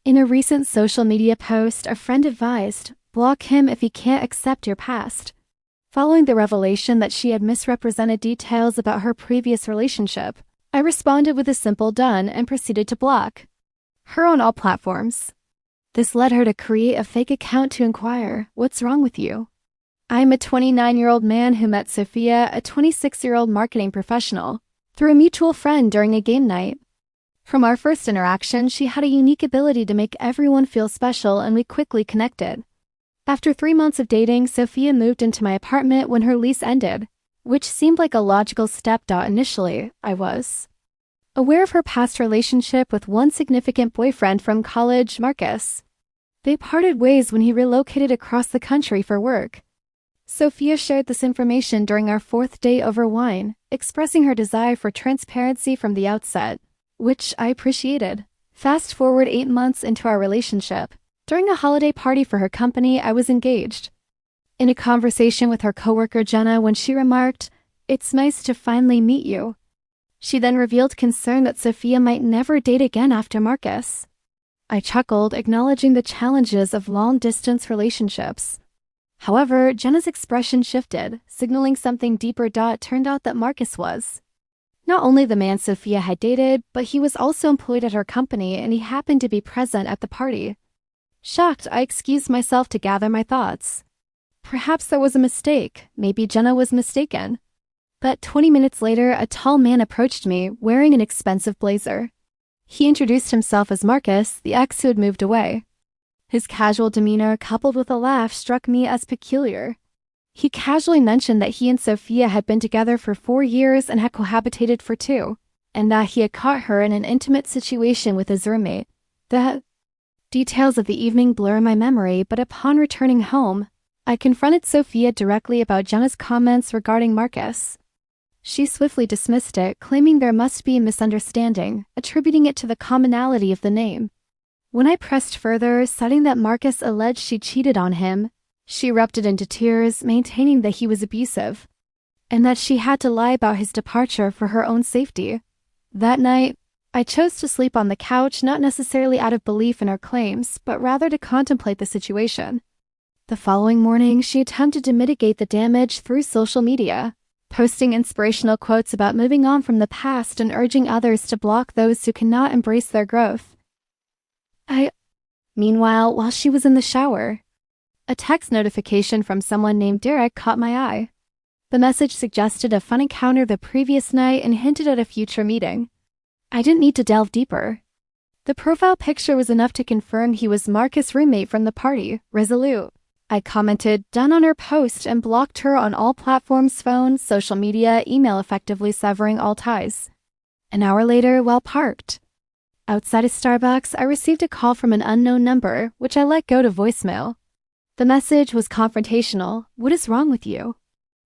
In a recent social media post, a friend advised, block him if he can't accept your past. Following the revelation that she had misrepresented details about her previous relationship, I responded with a simple done and proceeded to block her on all platforms. This led her to create a fake account to inquire, "What's wrong with you?" I'm a 29-year-old man who met Sophia, a 26-year-old marketing professional, through a mutual friend during a game night. From our first interaction, she had a unique ability to make everyone feel special, and we quickly connected. After 3 months of dating, Sophia moved into my apartment when her lease ended, which seemed like a logical step. Initially, I was aware of her past relationship with one significant boyfriend from college, Marcus. They parted ways when he relocated across the country for work. Sophia shared this information during our 4th date over wine, expressing her desire for transparency from the outset, which I appreciated. Fast forward 8 months into our relationship. During a holiday party for her company, I was engaged. In a conversation with her coworker Jenna, when she remarked, "It's nice to finally meet you," she then revealed concern that Sophia might never date again after Marcus. I chuckled, acknowledging the challenges of long-distance relationships. However, Jenna's expression shifted, signaling something deeper. It turned out that Marcus was not only the man Sophia had dated, but he was also employed at her company, and he happened to be present at the party. Shocked, I excused myself to gather my thoughts. Perhaps there was a mistake. Maybe Jenna was mistaken. But 20 minutes later, a tall man approached me, wearing an expensive blazer. He introduced himself as Marcus, the ex who had moved away. His casual demeanor, coupled with a laugh, struck me as peculiar. He casually mentioned that he and Sophia had been together for 4 years and had cohabitated for 2, and that he had caught her in an intimate situation with his roommate. The details of the evening blur my memory, but upon returning home, I confronted Sophia directly about Jenna's comments regarding Marcus. She swiftly dismissed it, claiming there must be a misunderstanding, attributing it to the commonality of the name. When I pressed further, citing that Marcus alleged she cheated on him, she erupted into tears, maintaining that he was abusive, and that she had to lie about his departure for her own safety. That night, I chose to sleep on the couch, not necessarily out of belief in her claims, but rather to contemplate the situation. The following morning, she attempted to mitigate the damage through social media, posting inspirational quotes about moving on from the past and urging others to block those who cannot embrace their growth. Meanwhile, while she was in the shower, a text notification from someone named Derek caught my eye. The message suggested a fun encounter the previous night and hinted at a future meeting. I didn't need to delve deeper. The profile picture was enough to confirm he was Marcus' roommate from the party, Resolute. I commented, done on her post, and blocked her on all platforms: phone, social media, email, effectively severing all ties. An hour later, while parked outside a Starbucks, I received a call from an unknown number, which I let go to voicemail. The message was confrontational. "What is wrong with you?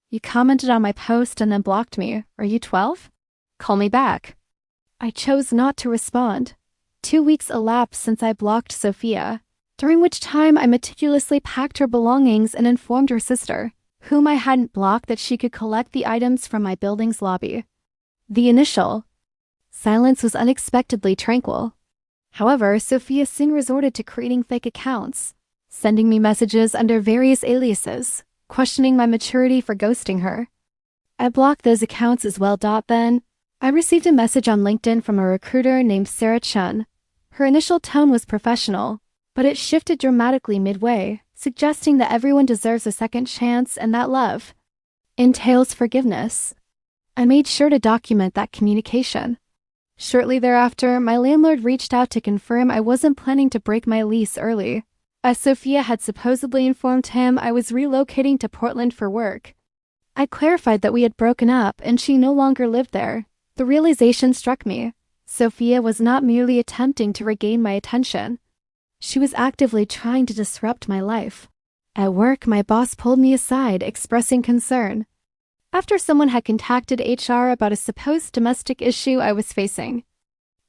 You commented on my post and then blocked me. Are you 12? Call me back." I chose not to respond. 2 weeks elapsed since I blocked Sophia, during which time I meticulously packed her belongings and informed her sister, whom I hadn't blocked, that she could collect the items from my building's lobby. The initial silence was unexpectedly tranquil. However, Sophia soon resorted to creating fake accounts, sending me messages under various aliases, questioning my maturity for ghosting her. I blocked those accounts as well. Then, I received a message on LinkedIn from a recruiter named Sarah Chun. Her initial tone was professional, but it shifted dramatically midway, suggesting that everyone deserves a second chance and that love entails forgiveness. I made sure to document that communication. Shortly thereafter, my landlord reached out to confirm I wasn't planning to break my lease early, as Sophia had supposedly informed him I was relocating to Portland for work. I clarified that we had broken up and she no longer lived there. The realization struck me. Sophia was not merely attempting to regain my attention. She was actively trying to disrupt my life. At work, my boss pulled me aside, expressing concern after someone had contacted HR about a supposed domestic issue I was facing.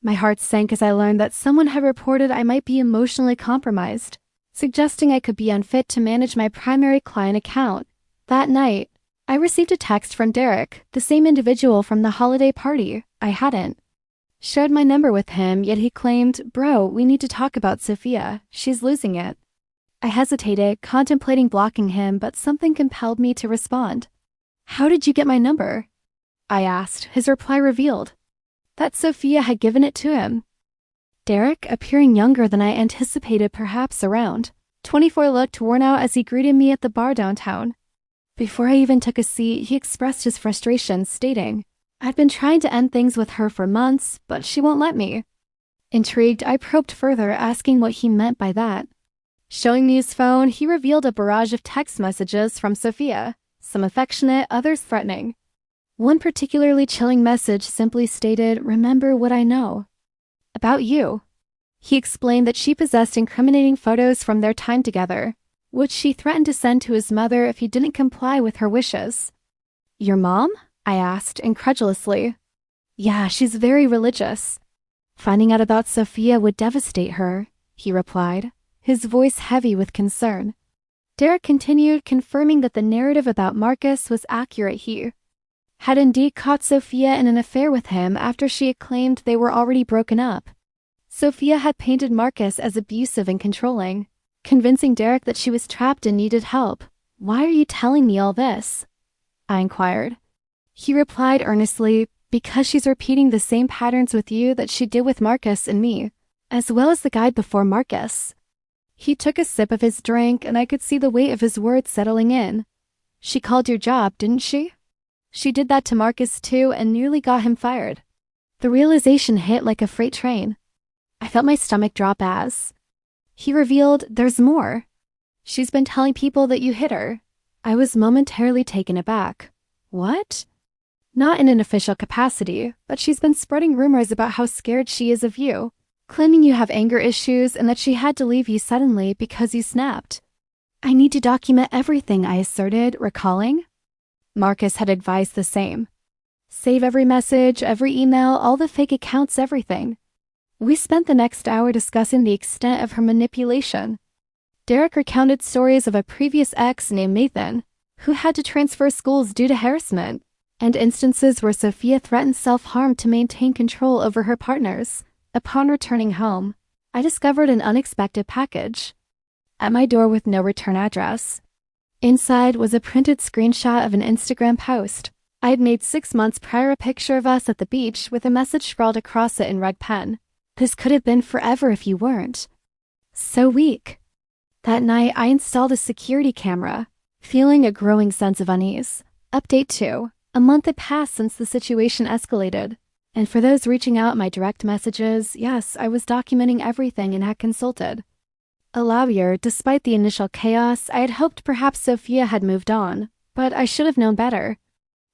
My heart sank as I learned that someone had reported I might be emotionally compromised, suggesting I could be unfit to manage my primary client account. That night, I received a text from Derek, the same individual from the holiday party. I hadn't Shared my number with him, yet he claimed, "Bro, we need to talk about Sophia. She's losing it." I hesitated, contemplating blocking him, but something compelled me to respond. "How did you get my number?" I asked. His reply revealed that Sophia had given it to him. Derek, appearing younger than I anticipated, perhaps around 24, looked worn out as he greeted me at the bar downtown. Before I even took a seat, he expressed his frustration, stating, "I'd been trying to end things with her for months, but she won't let me." Intrigued, I probed further, asking what he meant by that. Showing me his phone, he revealed a barrage of text messages from Sophia, some affectionate, others threatening. One particularly chilling message simply stated, "Remember what I know about you." He explained that she possessed incriminating photos from their time together, which she threatened to send to his mother if he didn't comply with her wishes. "Your mom?" I asked, incredulously. "Yeah, she's very religious. Finding out about Sophia would devastate her," he replied, his voice heavy with concern. Derek continued, confirming that the narrative about Marcus was accurate. He had indeed caught Sophia in an affair with him after she had claimed they were already broken up. Sophia had painted Marcus as abusive and controlling, convincing Derek that she was trapped and needed help. "Why are you telling me all this?" I inquired. He replied earnestly, "Because she's repeating the same patterns with you that she did with Marcus and me, as well as the guy before Marcus." He took a sip of his drink, and I could see the weight of his words settling in. "She called your job, didn't she? She did that to Marcus too and nearly got him fired." The realization hit like a freight train. I felt my stomach drop as he revealed, "There's more. She's been telling people that you hit her." I was momentarily taken aback. "What?" "Not in an official capacity, but she's been spreading rumors about how scared she is of you, claiming you have anger issues and that she had to leave you suddenly because you snapped." "I need to document everything," I asserted, recalling Marcus had advised the same. "Save every message, every email, all the fake accounts, everything." We spent the next hour discussing the extent of her manipulation. Derek recounted stories of a previous ex named Nathan, who had to transfer schools due to harassment, and instances where Sophia threatened self-harm to maintain control over her partners. Upon returning home, I discovered an unexpected package at my door with no return address. Inside was a printed screenshot of an Instagram post I had made 6 months prior, a picture of us at the beach with a message scrawled across it in red pen. "This could have been forever if you weren't so weak." That night, I installed a security camera, feeling a growing sense of unease. Update 2. A month had passed since the situation escalated. And for those reaching out my direct messages, yes, I was documenting everything and had consulted a lawyer. Despite the initial chaos, I had hoped perhaps Sophia had moved on, but I should have known better.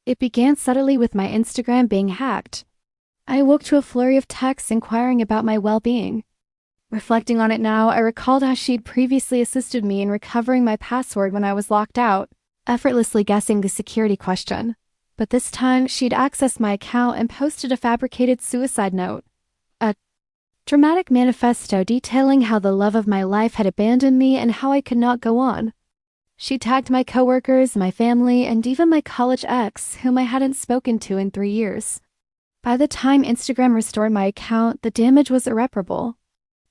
It began subtly with my Instagram being hacked. I awoke to a flurry of texts inquiring about my well-being. Reflecting on it now, I recalled how she'd previously assisted me in recovering my password when I was locked out, effortlessly guessing the security question. But this time, she'd accessed my account and posted a fabricated suicide note. A dramatic manifesto detailing how the love of my life had abandoned me and how I could not go on. She tagged my coworkers, my family, and even my college ex, whom I hadn't spoken to in 3 years. By the time Instagram restored my account, the damage was irreparable.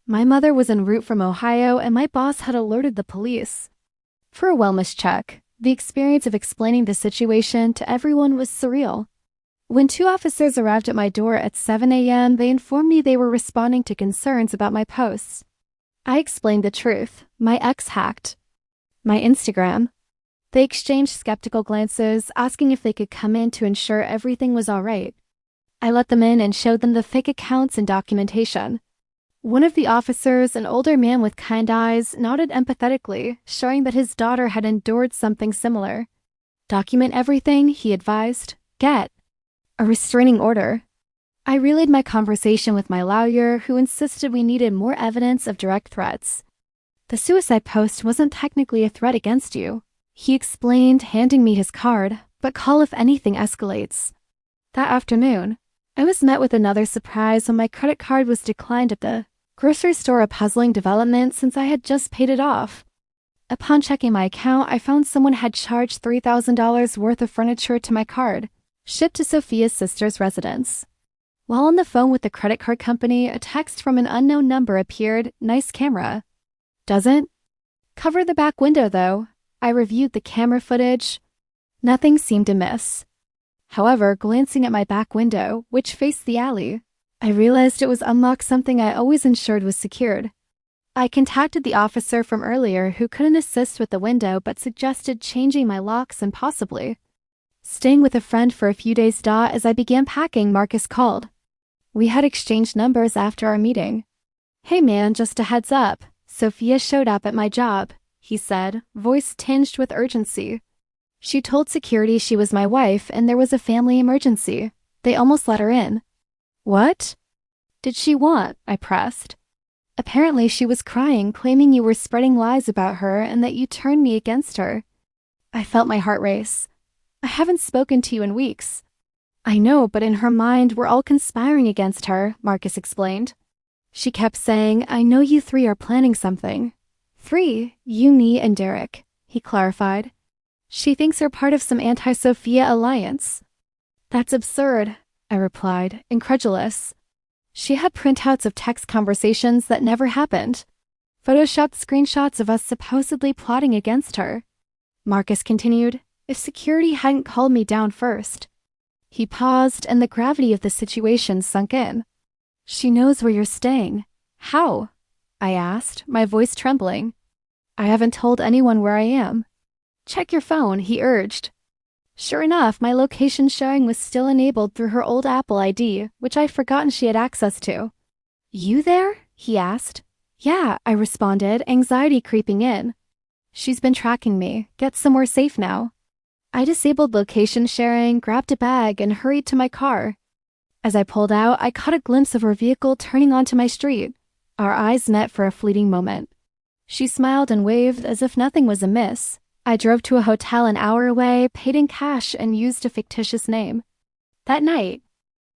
My mother was en route from Ohio, and my boss had alerted the police. For a wellness check, the experience of explaining the situation to everyone was surreal. When 2 officers arrived at my door at 7 a.m., they informed me they were responding to concerns about my posts. I explained the truth. My ex hacked my Instagram. They exchanged skeptical glances, asking if they could come in to ensure everything was all right. I let them in and showed them the fake accounts and documentation. One of the officers, an older man with kind eyes, nodded empathetically, showing that his daughter had endured something similar. "Document everything," he advised. "Get a restraining order." I relayed my conversation with my lawyer, who insisted we needed more evidence of direct threats. "The suicide post wasn't technically a threat against you," he explained, handing me his card, "but call if anything escalates." That afternoon, I was met with another surprise when my credit card was declined at the grocery store, a puzzling development since I had just paid it off. Upon checking my account, I found someone had charged $3,000 worth of furniture to my card, shipped to Sophia's sister's residence. While on the phone with the credit card company, a text from an unknown number appeared. Nice camera. Doesn't cover the back window, though. I reviewed the camera footage. Nothing seemed amiss. However, glancing at my back window, which faced the alley, I realized it was unlocked, something I always ensured was secured. I contacted the officer from earlier who couldn't assist with the window but suggested changing my locks and possibly staying with a friend for a few days. As I began packing, Marcus called. We had exchanged numbers after our meeting. Hey man, just a heads up. Sophia showed up at my job, he said, voice tinged with urgency. She told security she was my wife and there was a family emergency. They almost let her in. What did she want? I pressed. Apparently she was crying, claiming you were spreading lies about her and that you turned me against her. I felt my heart race. I haven't spoken to you in weeks. I know, but in her mind, we're all conspiring against her, Marcus explained. She kept saying, I know you three are planning something. Three, you, me, and Derek, he clarified. She thinks you're part of some anti-Sophia alliance. That's absurd, I replied, incredulous. She had printouts of text conversations that never happened. Photoshopped screenshots of us supposedly plotting against her. Marcus continued, if security hadn't called me down first. He paused and the gravity of the situation sunk in. She knows where you're staying. How? I asked, my voice trembling. I haven't told anyone where I am. Check your phone, he urged. Sure enough, my location showing was still enabled through her old Apple ID, which I'd forgotten she had access to. You there? He asked. Yeah, I responded, anxiety creeping in. She's been tracking me. Get somewhere safe now. I disabled location sharing, grabbed a bag, and hurried to my car. As I pulled out, I caught a glimpse of her vehicle turning onto my street. Our eyes met for a fleeting moment. She smiled and waved as if nothing was amiss. I drove to a hotel an hour away, paid in cash, and used a fictitious name. That night,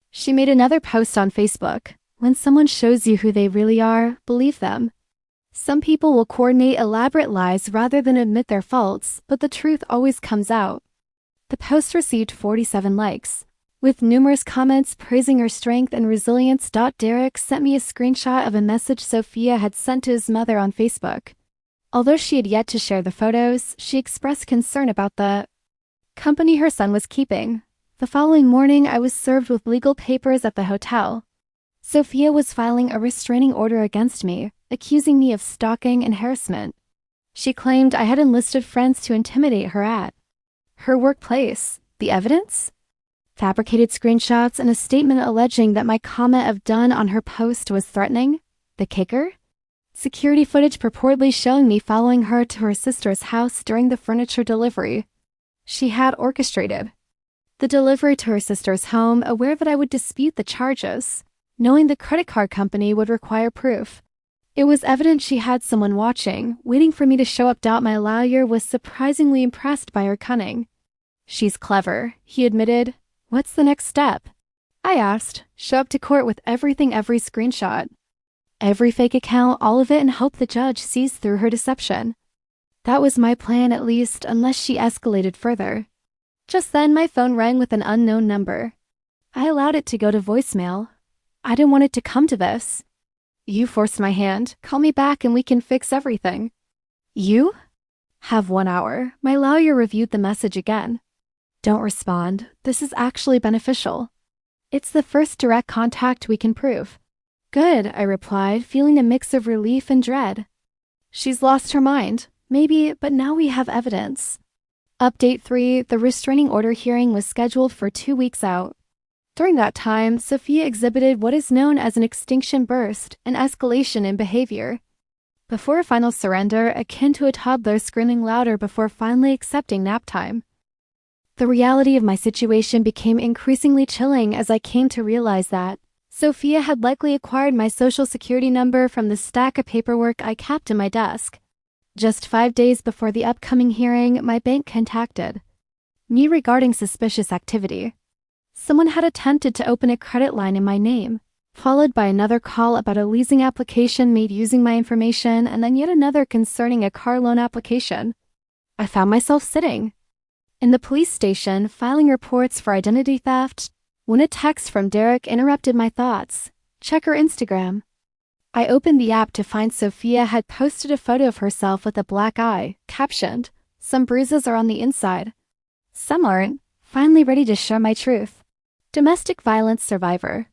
she made another post on Facebook. When someone shows you who they really are, believe them. Some people will coordinate elaborate lies rather than admit their faults, but the truth always comes out. The post received 47 likes, with numerous comments praising her strength and resilience. Derek sent me a screenshot of a message Sophia had sent to his mother on Facebook. Although she had yet to share the photos, she expressed concern about the company her son was keeping. The following morning, I was served with legal papers at the hotel. Sophia was filing a restraining order against me, accusing me of stalking and harassment. She claimed I had enlisted friends to intimidate her at her workplace. The evidence? Fabricated screenshots and a statement alleging that my comment of done on her post was threatening. The kicker? Security footage purportedly showing me following her to her sister's house during the furniture delivery. She had orchestrated the delivery to her sister's home, aware that I would dispute the charges, knowing the credit card company would require proof. It was evident she had someone watching, waiting for me to show up. My lawyer was surprisingly impressed by her cunning. She's clever, he admitted. What's the next step? I asked. Show up to court with everything, every screenshot, every fake account, all of it, and hope the judge sees through her deception. That was my plan, at least, unless she escalated further. Just then, my phone rang with an unknown number. I allowed it to go to voicemail. I didn't want it to come to this. You forced my hand. Call me back and we can fix everything. You? Have 1 hour. My lawyer reviewed the message again. Don't respond. This is actually beneficial. It's the first direct contact we can prove. Good, I replied, feeling a mix of relief and dread. She's lost her mind. Maybe, but now we have evidence. Update 3, the restraining order hearing was scheduled for 2 weeks out. During that time, Sophia exhibited what is known as an extinction burst, an escalation in behavior. Before a final surrender, akin to a toddler screaming louder before finally accepting nap time. The reality of my situation became increasingly chilling as I came to realize that Sophia had likely acquired my social security number from the stack of paperwork I kept in my desk. Just 5 days before the upcoming hearing, my bank contacted me regarding suspicious activity. Someone had attempted to open a credit line in my name, followed by another call about a leasing application made using my information, and then yet another concerning a car loan application. I found myself sitting in the police station filing reports for identity theft, when a text from Derek interrupted my thoughts. Check her Instagram. I opened the app to find Sophia had posted a photo of herself with a black eye, captioned, "Some bruises are on the inside. Some aren't." Finally ready to share my truth. Domestic violence survivor.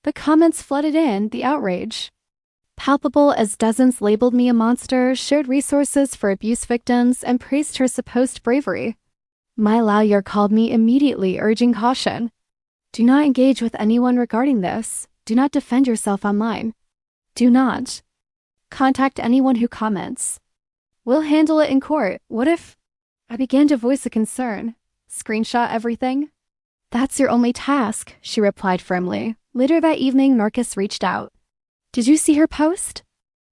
The comments flooded in, the outrage palpable as dozens labeled me a monster, shared resources for abuse victims, and praised her supposed bravery. My lawyer called me immediately, urging caution. Do not engage with anyone regarding this. Do not defend yourself online. Do not contact anyone who comments. We'll handle it in court. What if... I began to voice a concern. Screenshot everything? That's your only task, she replied firmly. Later that evening, Marcus reached out. Did you see her post?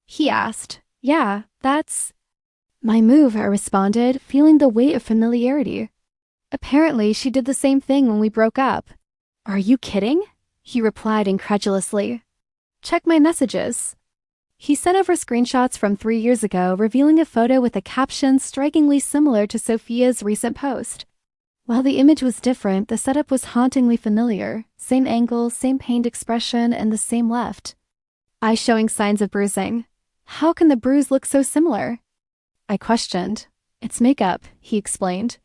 He asked. Yeah, that's my move, I responded, feeling the weight of familiarity. Apparently, she did the same thing when we broke up. Are you kidding? He replied incredulously. Check my messages. He sent over screenshots from 3 years ago, revealing a photo with a caption strikingly similar to Sophia's recent post. While the image was different, the setup was hauntingly familiar. Same angle, same pained expression, and the same left eye showing signs of bruising. How can the bruise look so similar? I questioned. It's makeup, he explained.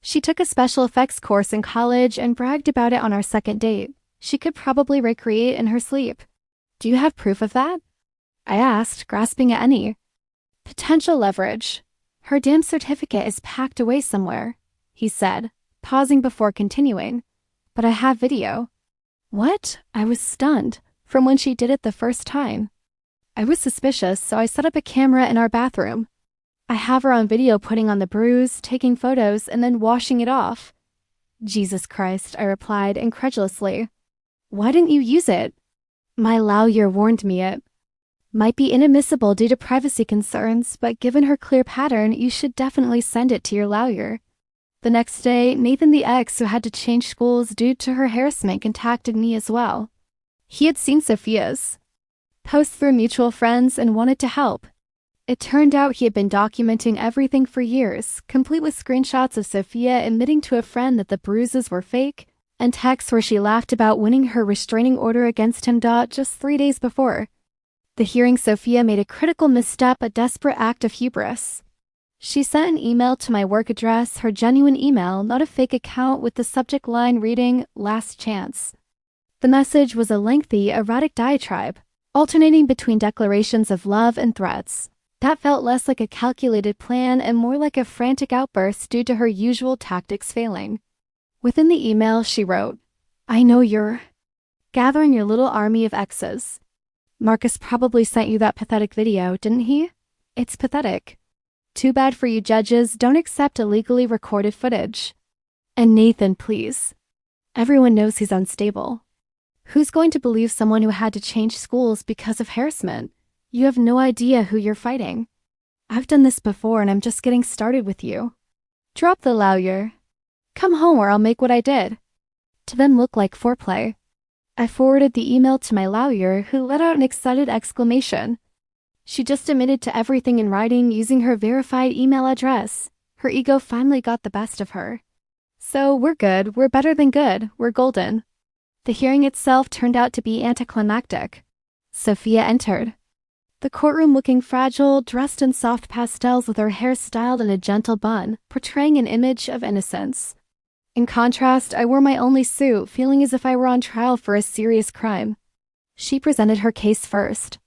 She took a special effects course in college and bragged about it on our second date. She could probably recreate in her sleep. Do you have proof of that? I asked, grasping at any potential leverage. Her damn certificate is packed away somewhere, he said, pausing before continuing. But I have video. What? I was stunned. From when she did it the first time. I was suspicious, so I set up a camera in our bathroom. I have her on video putting on the bruise, taking photos, and then washing it off. Jesus Christ, I replied incredulously. Why didn't you use it? My lawyer warned me it might be inadmissible due to privacy concerns, but given her clear pattern, you should definitely send it to your lawyer. The next day, Nathan, the ex who had to change schools due to her harassment, contacted me as well. He had seen Sophia's post through mutual friends and wanted to help. It turned out he had been documenting everything for years, complete with screenshots of Sophia admitting to a friend that the bruises were fake, and texts where she laughed about winning her restraining order against him. Just 3 days before the hearing, Sophia made a critical misstep, a desperate act of hubris. She sent an email to my work address, her genuine email, not a fake account, with the subject line reading, "Last Chance." The message was a lengthy, erratic diatribe, alternating between declarations of love and threats. That felt less like a calculated plan and more like a frantic outburst due to her usual tactics failing. Within the email, she wrote, I know you're gathering your little army of exes. Marcus probably sent you that pathetic video, didn't he? It's pathetic. Too bad for you judges, don't accept illegally recorded footage. And Nathan, please. Everyone knows he's unstable. Who's going to believe someone who had to change schools because of harassment? You have no idea who you're fighting. I've done this before and I'm just getting started with you. Drop the lawyer. Come home or I'll make what I did to them look like foreplay. I forwarded the email to my lawyer, who let out an excited exclamation. She just admitted to everything in writing using her verified email address. Her ego finally got the best of her. So we're good, we're better than good, we're golden. The hearing itself turned out to be anticlimactic. Sophia entered the courtroom looking fragile, dressed in soft pastels with her hair styled in a gentle bun, portraying an image of innocence. In contrast, I wore my only suit, feeling as if I were on trial for a serious crime. She presented her case first,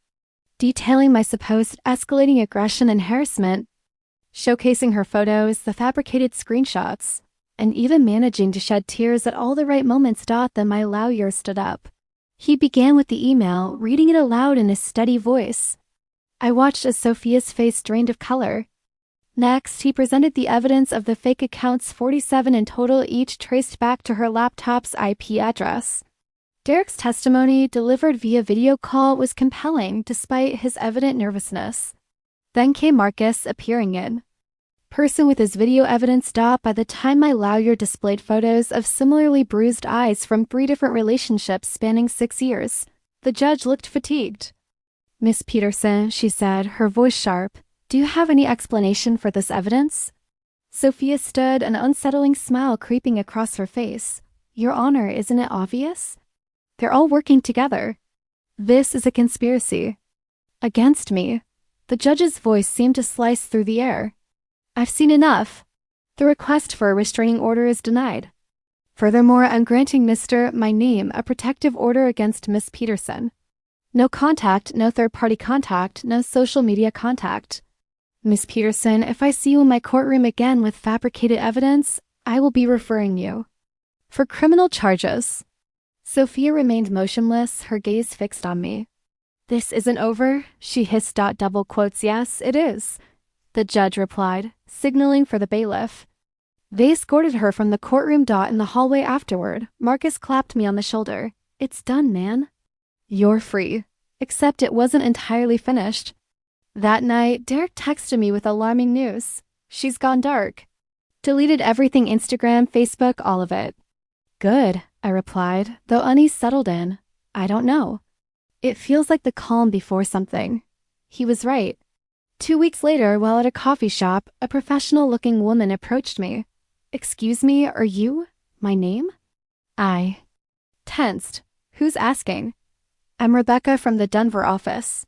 detailing my supposed escalating aggression and harassment, showcasing her photos, the fabricated screenshots, and even managing to shed tears at all the right moments. Then my lawyer stood up. He began with the email, reading it aloud in a steady voice. I watched as Sophia's face drained of color. Next, he presented the evidence of the fake accounts, 47 in total, each traced back to her laptop's IP address. Derek's testimony, delivered via video call, was compelling despite his evident nervousness. Then came Marcus, appearing in person with his video evidence. By the time my lawyer displayed photos of similarly bruised eyes from 3 different relationships spanning 6 years, the judge looked fatigued. Miss Peterson, she said, her voice sharp, do you have any explanation for this evidence? Sophia stood, an unsettling smile creeping across her face. Your Honor, isn't it obvious? They're all working together. This is a conspiracy. Against me. The judge's voice seemed to slice through the air. I've seen enough. The request for a restraining order is denied. Furthermore, I'm granting my name, a protective order against Miss Peterson. No contact, no third-party contact, no social media contact. Miss Peterson, if I see you in my courtroom again with fabricated evidence, I will be referring you for criminal charges. Sophia remained motionless, her gaze fixed on me. This isn't over, she hissed. Double quotes, yes, it is, the judge replied, signaling for the bailiff. They escorted her from the courtroom. In the hallway afterward, Marcus clapped me on the shoulder. It's done, man. You're free. Except it wasn't entirely finished. That night, Derek texted me with alarming news. She's gone dark. Deleted everything, Instagram, Facebook, all of it. Good, I replied, though unease settled in. I don't know. It feels like the calm before something. He was right. 2 weeks later, while at a coffee shop, a professional-looking woman approached me. Excuse me, are you? My name? I tensed. Who's asking? I'm Rebecca from the Denver office.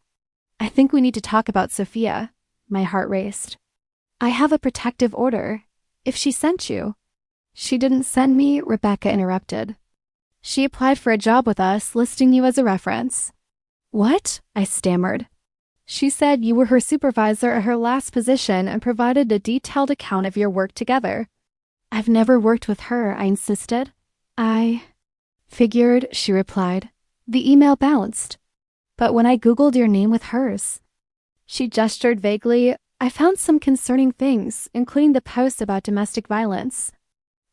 I think we need to talk about Sophia. My heart raced. I have a protective order. If she sent you. She didn't send me, Rebecca interrupted. She applied for a job with us, listing you as a reference. What? I stammered. She said you were her supervisor at her last position and provided a detailed account of your work together. I've never worked with her, I insisted. I figured, she replied. The email bounced. But when I Googled your name with hers. She gestured vaguely. I found some concerning things, including the posts about domestic violence.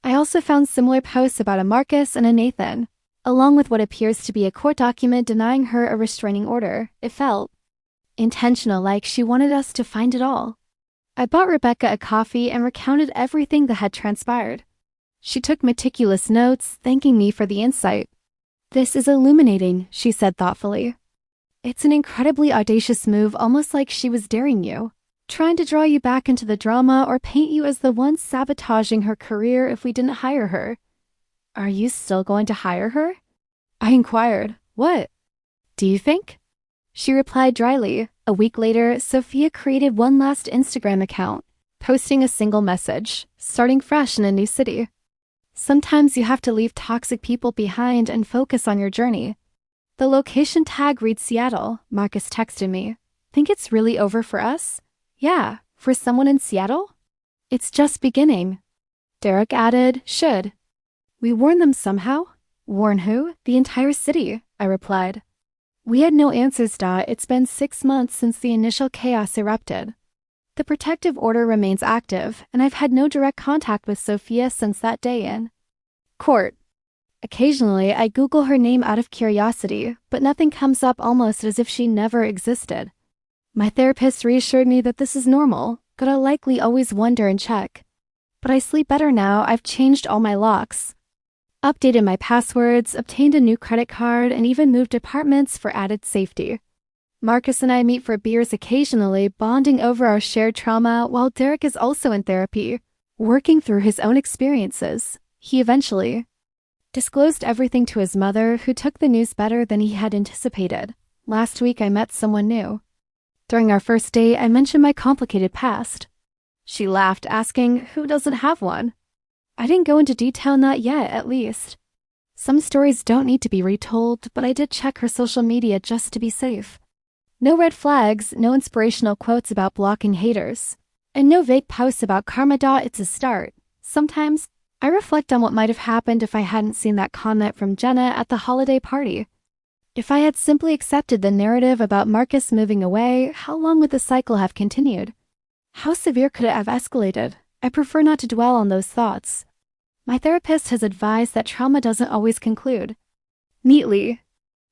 I also found similar posts about a Marcus and a Nathan, along with what appears to be a court document denying her a restraining order. It felt intentional, like she wanted us to find it all. I bought Rebecca a coffee and recounted everything that had transpired. She took meticulous notes, thanking me for the insight. This is illuminating, she said thoughtfully. It's an incredibly audacious move, almost like she was daring you, trying to draw you back into the drama or paint you as the one sabotaging her career if we didn't hire her. Are you still going to hire her? I inquired. What? Do you think? She replied dryly. A week later, Sophia created one last Instagram account, posting a single message, starting fresh in a new city. Sometimes you have to leave toxic people behind and focus on your journey. The location tag reads Seattle, Marcus texted me. Think it's really over for us? Yeah, for someone in Seattle? It's just beginning. Derek added, should we warn them somehow? Warn who? The entire city, I replied. We had no answers. It's been 6 months since the initial chaos erupted. The protective order remains active, and I've had no direct contact with Sophia since that day in court. Occasionally, I Google her name out of curiosity, but nothing comes up, almost as if she never existed. My therapist reassured me that this is normal, but I'll likely always wonder and check. But I sleep better now. I've changed all my locks, updated my passwords, obtained a new credit card, and even moved apartments for added safety. Marcus and I meet for beers occasionally, bonding over our shared trauma, while Derek is also in therapy, working through his own experiences. He eventually disclosed everything to his mother, who took the news better than he had anticipated. Last week, I met someone new. During our first date, I mentioned my complicated past. She laughed, asking, who doesn't have one? I didn't go into detail, not yet, at least. Some stories don't need to be retold, but I did check her social media just to be safe. No red flags, no inspirational quotes about blocking haters, and no vague posts about karma. It's a start. Sometimes, I reflect on what might have happened if I hadn't seen that comment from Jenna at the holiday party. If I had simply accepted the narrative about Marcus moving away, how long would the cycle have continued? How severe could it have escalated? I prefer not to dwell on those thoughts. My therapist has advised that trauma doesn't always conclude neatly.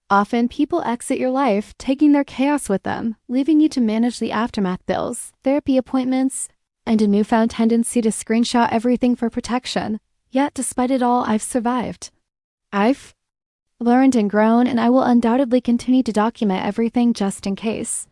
Often, people exit your life, taking their chaos with them, leaving you to manage the aftermath: bills, therapy appointments, and a newfound tendency to screenshot everything for protection. Yet, despite it all, I've survived. I've learned and grown, and I will undoubtedly continue to document everything just in case.